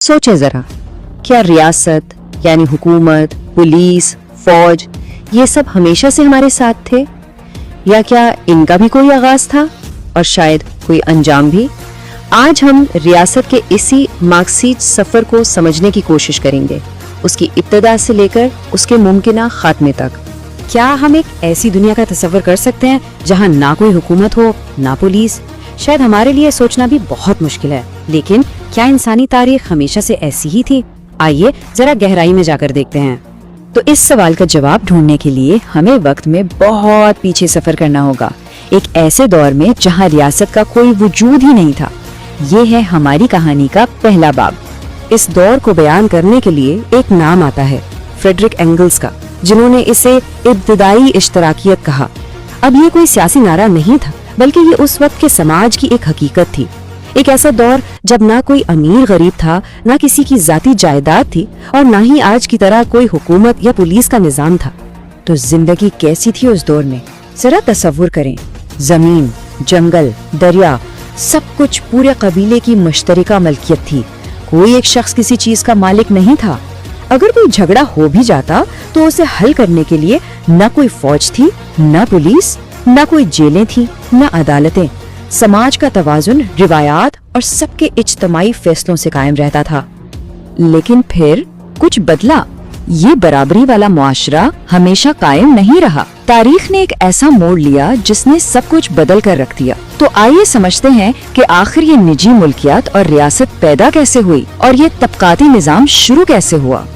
सोचे जरा, क्या रियासत यानी हुकूमत, पुलिस, फौज ये सब हमेशा से हमारे साथ थे, या क्या इनका भी कोई आगाज था और शायद कोई अंजाम भी? आज हम रियासत के इसी मार्क्सीट सफर को समझने की कोशिश करेंगे, उसकी इब्तिदा से लेकर उसके मुमकिना खात्मे तक। क्या हम एक ऐसी दुनिया का तस्वर कर सकते हैं जहां ना कोई हुकूमत हो, ना पुलिस? शायद हमारे लिए सोचना भी बहुत मुश्किल है, लेकिन क्या इंसानी तारीख हमेशा से ऐसी ही थी? आइए जरा गहराई में जाकर देखते हैं। तो इस सवाल का जवाब ढूंढने के लिए हमें वक्त में बहुत पीछे सफर करना होगा, एक ऐसे दौर में जहां रियासत का कोई वजूद ही नहीं था। ये है हमारी कहानी का पहला बाब। इस दौर को बयान करने के लिए एक नाम आता है, फ्रेडरिक एंगल्स का, जिन्होंने इसे इब्तिदाई इश्तराकियत कहा। अब ये कोई सियासी नारा नहीं था, बल्कि ये उस वक्त के समाज की एक हकीकत थी। एक ऐसा दौर जब ना कोई अमीर गरीब था, ना किसी की जाती जायदाद थी, और ना ही आज की तरह कोई हुकूमत या पुलिस का निजाम था। तो जिंदगी कैसी थी उस दौर में, जरा तसव्वुर करें। जमीन, जंगल, दरिया, सब कुछ पूरे कबीले की मुश्तरका मलकियत थी। कोई एक शख्स किसी चीज का मालिक नहीं था। अगर कोई झगड़ा हो भी जाता तो उसे हल करने के लिए न कोई फौज थी, न पुलिस, न कोई जेलें थी, न अदालतें। समाज का तवाजुन रिवायात और सबके इज्तमाई फैसलों से कायम रहता था। लेकिन फिर कुछ बदला। ये बराबरी वाला मुआशरा हमेशा कायम नहीं रहा। तारीख ने एक ऐसा मोड़ लिया जिसने सब कुछ बदल कर रख दिया। तो आइए समझते हैं कि आखिर ये निजी मुल्कियत और रियासत पैदा कैसे हुई और ये तबकाती निजाम शुरू कैसे हुआ।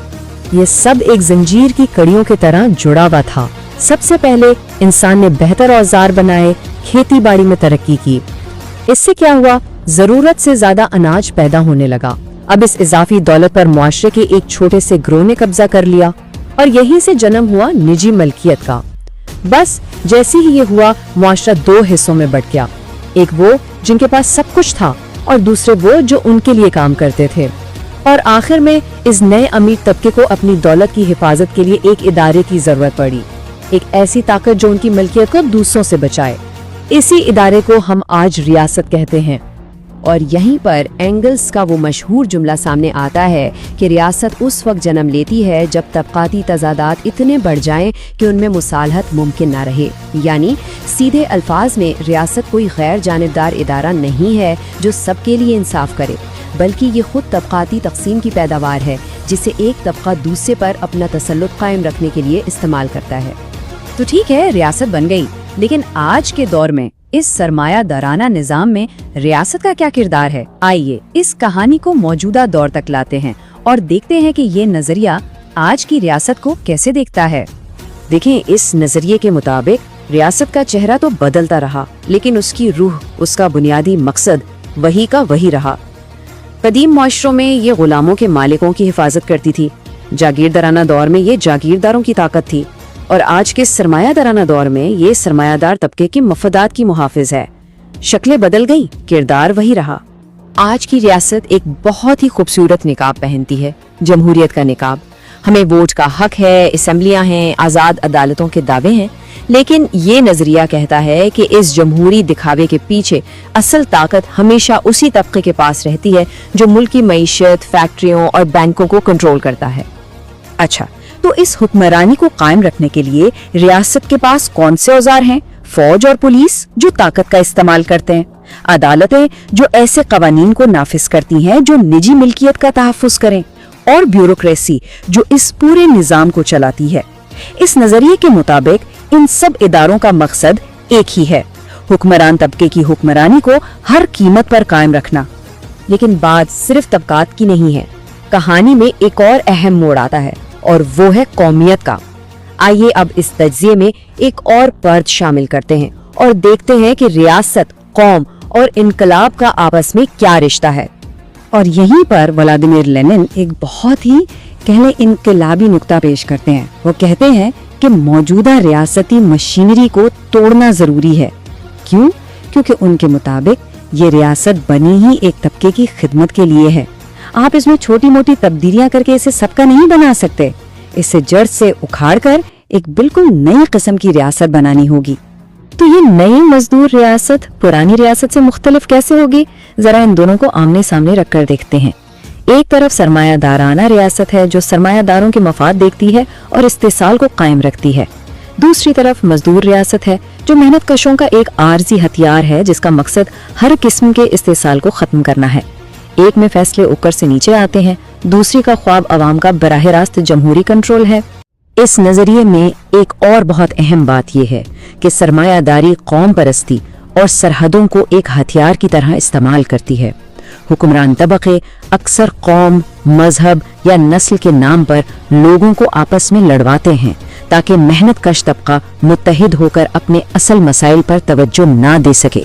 ये सब एक जंजीर की कड़ियों की तरह जुड़ा हुआ था। सबसे पहले इंसान ने बेहतर औजार बनाए, खेती बाड़ी में तरक्की की। इससे क्या हुआ, जरूरत से ज्यादा अनाज पैदा होने लगा। अब इस इजाफी दौलत पर मुआशरे के एक छोटे से ग्रोह ने कब्जा कर लिया और यहीं से जन्म हुआ निजी मलकियत का। बस जैसे ही ये हुआ, मुआशरा दो हिस्सों में बंट गया। एक वो जिनके पास सब कुछ था और दूसरे वो जो उनके लिए काम करते थे। और आखिर में इस नए अमीर तबके को अपनी दौलत की हिफाजत के लिए एक इदारे की जरूरत पड़ी, एक ऐसी ताकत जो उनकी मलकियत को दूसरों से बचाए। इसी इदारे को हम आज रियासत कहते हैं। और यहीं पर एंगल्स का वो मशहूर जुमला सामने आता है कि रियासत उस वक्त जन्म लेती है जब तबकाती तजादात इतने बढ़ जाएं कि उनमें मुसालहत मुमकिन ना रहे। यानी सीधे अल्फाज में रियासत कोई गैर जानिबदार इदारा नहीं है जो सबके लिए इंसाफ करे, बल्कि ये खुद तबकाती तकसीम की पैदावार है जिसे एक तबका दूसरे पर अपना तसल्लुत कायम रखने के लिए इस्तेमाल करता है। तो ठीक है, रियासत बन गई, लेकिन आज के दौर में इस सरमायादाराना निजाम में रियासत का क्या किरदार है? आइए इस कहानी को मौजूदा दौर तक लाते हैं और देखते हैं कि ये नजरिया आज की रियासत को कैसे देखता है। देखें, इस नजरिए के मुताबिक रियासत का चेहरा तो बदलता रहा, लेकिन उसकी रूह, उसका बुनियादी मकसद वही का वही रहा। कदीम मुआशरों में ये गुलामों के मालिकों की हिफाजत करती थी। जागीरदाराना दौर में ये जागीरदारों की ताकत थी, और आज के सरमायादाराना दौर में ये सरमायादार तबके के मफादात की मुहाफिज है। शक्लें बदल गई, किरदार वही रहा। आज की रियासत एक बहुत ही खूबसूरत निकाब पहनती है, जमहूरियत का निकाब। हमें वोट का हक है, असेंबलियां हैं, आजाद अदालतों के दावे हैं। लेकिन ये नजरिया कहता है कि इस जमहूरी दिखावे के पीछे असल ताकत हमेशा उसी तबके के पास रहती है जो मुल्क की मईशत, फैक्ट्रियों और बैंकों को कंट्रोल करता है। अच्छा, तो इस हुक्मरानी को कायम रखने के लिए रियासत के पास कौन से औजार हैं? फौज और पुलिस जो ताकत का इस्तेमाल करते हैं, अदालतें जो ऐसे कवानीन को नाफिज करती हैं जो निजी मिल्कियत का तहफ्फुज करें, और ब्यूरोक्रेसी जो इस पूरे निजाम को चलाती है। इस नजरिए के मुताबिक इन सब इदारों का मकसद एक ही है, हुक्मरान तबके की हुक्मरानी को हर कीमत पर कायम रखना। लेकिन बात सिर्फ तबकात की नहीं है। कहानी में एक और अहम मोड़ आता है, और वो है कौमियत का। आइए अब इस तज्जिए में एक और पर्द शामिल करते हैं और देखते हैं कि रियासत, कौम और इनकलाब का आपस में क्या रिश्ता है। और यहीं पर व्लादिमीर लेनिन एक बहुत ही कहले इनकलाबी नुक्ता पेश करते हैं। वो कहते हैं कि मौजूदा रियासती मशीनरी को तोड़ना जरूरी है। क्यों? क्योंकि उनके मुताबिक ये रियासत बनी ही एक तबके की खिदमत के लिए है। आप इसमें छोटी मोटी तब्दीलियां करके इसे सबका नहीं बना सकते। इसे जड़ से उखाड़ कर एक बिल्कुल नई किस्म की रियासत बनानी होगी। तो ये नई मजदूर रियासत पुरानी रियासत से मुख्तलिफ कैसे होगी? जरा इन दोनों को आमने सामने रखकर देखते हैं। एक तरफ सरमायादाराना रियासत है जो सरमायादारों के मफाद देखती है और इस्तेसाल को कायम रखती है। दूसरी तरफ मजदूर रियासत है जो मेहनत कशों का एक आर्जी हथियार है जिसका मकसद हर किस्म के इस्तेसाल को खत्म करना है। एक में फैसले ऊपर से नीचे आते हैं, दूसरी का ख्वाब अवाम का बराह रास्त जमहूरी कंट्रोल है। इस नजरिए में एक और बहुत अहम बात यह है कि सरमायादारी कौम परस्ती और सरहदों को एक हथियार की तरह इस्तेमाल करती है। हुक्मरान तबके अक्सर कौम, मजहब या नस्ल के नाम पर लोगों को आपस में लड़वाते हैं ताकि मेहनत कश तबका मुत्तहिद होकर अपने असल मसाइल पर तवज्जो ना दे सके।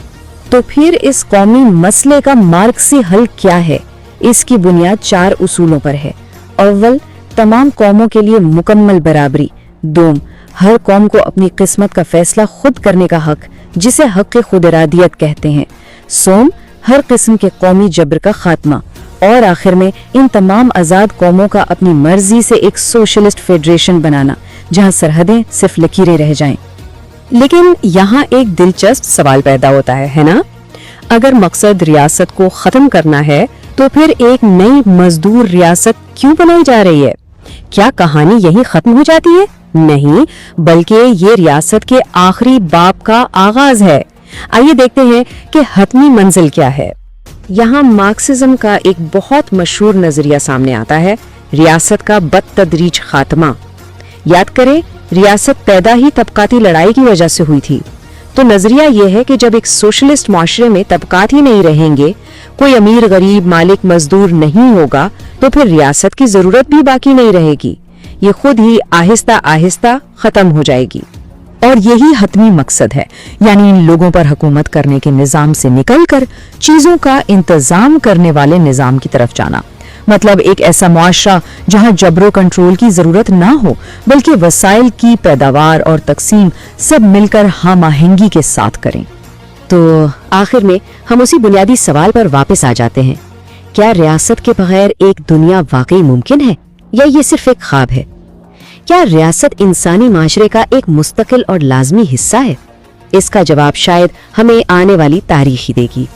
तो फिर इस कौमी मसले का मार्क्सी हल क्या है? इसकी बुनियाद 4 उसूलों पर है। अव्वल, तमाम कौमों के लिए मुकम्मल बराबरी। दोम, हर कौम को अपनी किस्मत का फैसला खुद करने का हक, जिसे हक खुद इरादियत कहते हैं। सोम, हर किस्म के कौमी जबर का खात्मा। और आखिर में इन तमाम आज़ाद कौमों का अपनी मर्जी से एक सोशलिस्ट फेडरेशन बनाना जहां सरहदें सिर्फ लकीरें रह जाएं। लेकिन यहाँ एक दिलचस्प सवाल पैदा होता है ना? अगर मकसद रियासत को खत्म करना है तो फिर एक नई मजदूर रियासत क्यों बनाई जा रही है? क्या कहानी यही खत्म हो जाती है? नहीं, बल्कि ये रियासत के आखिरी बाब का आगाज है। आइए देखते हैं कि हतमी मंजिल क्या है। यहाँ मार्क्सिज्म का एक बहुत मशहूर नजरिया सामने आता है, रियासत का बदतदरीज खात्मा। याद करें, रियासत पैदा ही तबकाती लड़ाई की वजह से हुई थी। तो नजरिया यह है कि जब एक सोशलिस्ट माशरे में तबकात ही नहीं रहेंगे, कोई अमीर गरीब मालिक मजदूर नहीं होगा, तो फिर रियासत की जरूरत भी बाकी नहीं रहेगी। ये खुद ही आहिस्ता आहिस्ता खत्म हो जाएगी। और यही हतमी मकसद है, यानी इन लोगों पर हुकूमत करने के निजाम से निकलकर चीजों का इंतजाम करने वाले निजाम की तरफ जाना। मतलब एक ऐसा मुआशरा जहां जबरो कंट्रोल की जरूरत ना हो, बल्कि वसाइल की पैदावार और तकसीम सब मिलकर हमआहंगी के साथ करें। तो आखिर में हम उसी बुनियादी सवाल पर वापस आ जाते हैं, क्या रियासत के बगैर एक दुनिया वाकई मुमकिन है या ये सिर्फ एक ख्वाब है? क्या रियासत इंसानी माशरे का एक मुस्तकिल और लाजमी हिस्सा है? इसका जवाब शायद हमें आने वाली तारीख ही देगी।